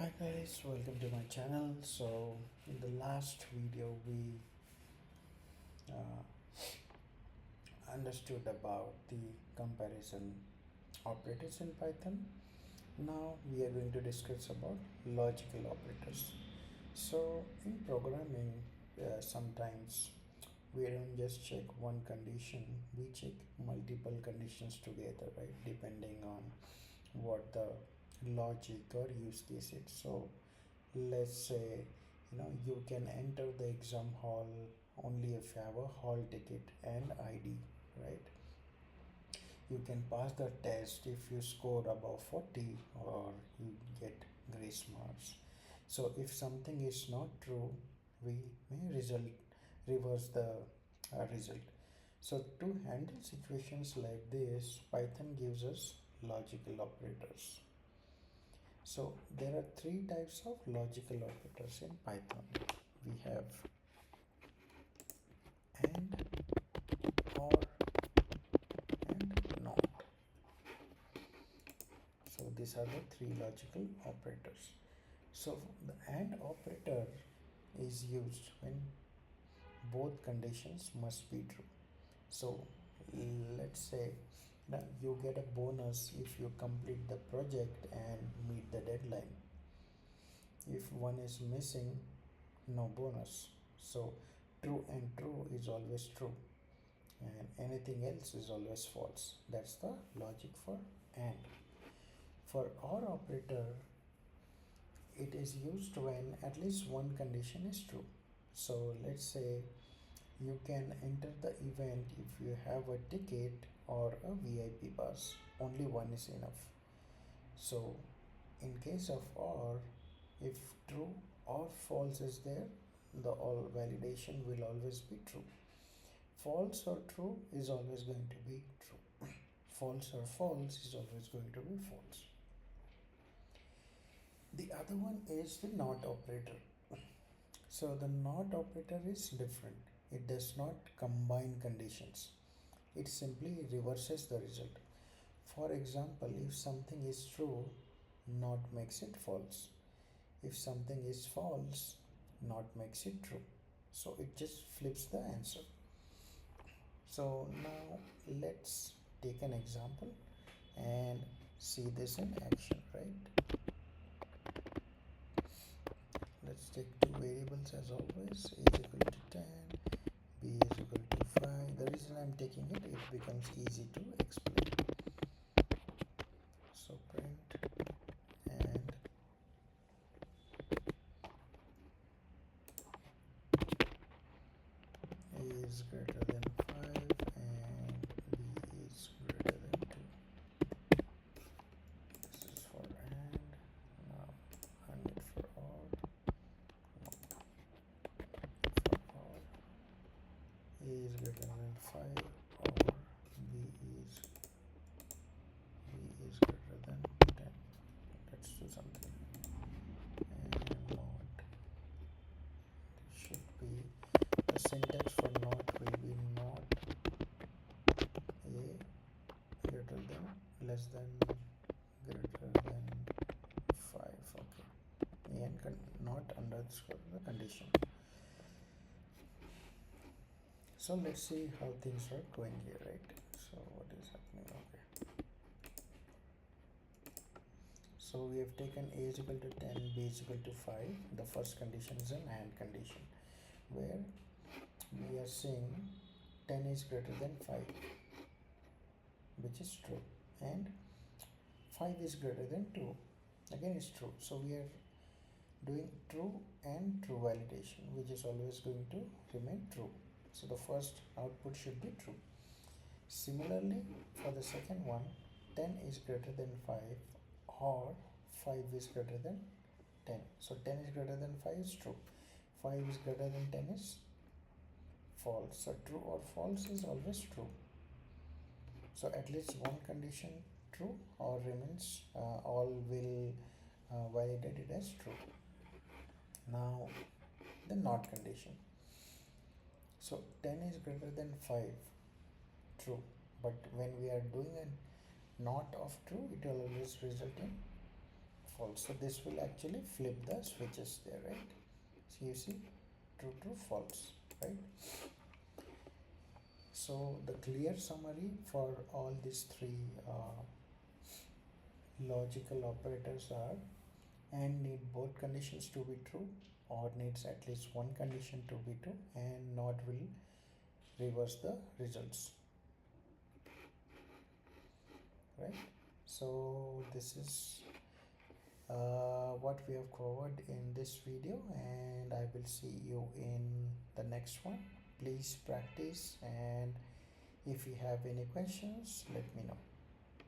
Hi guys, welcome to my channel. So in the last video we uh, understood about the comparison operators in Python. Now we are going to discuss about logical operators. So in programming, sometimes we don't just check one condition, we check multiple conditions together, right? Depending on what the logic or use case is. So let's say you can enter the exam hall only if you have a hall ticket and ID, right? You can pass the test if you score above 40 or you get grace marks. So if something is not true, we may reverse the result. So to handle situations like this, Python gives us logical operators. So there are three types of logical operators in Python. We have AND, OR, and NOT. So these are the three logical operators. So the AND operator is used when both conditions must be true. So let's say that you get a bonus if you complete the project and meet the deadline. If one is missing, no bonus. So true and true is always true, and anything else is always false. That's the logic for AND. For OR operator, it is used when at least one condition is true. So let's say you can enter the event if you have a ticket or a VIP pass. Only one is enough. So in case of OR, if true or false is there, the all validation will always be true. False or true is always going to be true. False or false is always going to be false. The other one is the NOT operator. So the NOT operator is different. It does not combine conditions. It simply reverses the result. For example, if something is true, NOT makes it false. If something is false, NOT makes it true. So it just flips the answer. So now let's take an example and see this in action, right? Let's take two variables as always. A is equal to 10, b is equal to 5. The reason I'm taking it, it becomes easy to explain. So print and a is greater than 5 and b is greater than 2. This is for AND. Now and for OR. No. For OR, a is greater than 5 or b is greater than 10. Let's do something. And not. This should be the syntax for not will be not a greater than less than greater than 5. Okay. And not underscore the condition. So let's see how things are going here, right? So what is happening? Okay. So we have taken a is equal to 10, b is equal to 5. The first condition is an AND condition where we are saying 10 is greater than 5, which is true, and 5 is greater than 2, again is true. So we are doing true and true validation, which is always going to remain true. So the first output should be true. Similarly, for the second one, 10 is greater than 5 or 5 is greater than 10. So 10 is greater than 5 is true. 5 is greater than 10 is false. So true or false is always true. So at least one condition true or remains, all will validate it as true. Now the NOT condition. So 10 is greater than 5, true, but when we are doing a NOT of true, it will always result in false. false. So this will actually flip the switches there, right? So you see, true, true, false, right? So the clear summary for all these three logical operators are: and need both conditions to be true, or needs at least one condition to be true, and not will reverse the results, right? So this is what we have covered in this video, and I will see you in the next one. Please practice, and if you have any questions, let me know.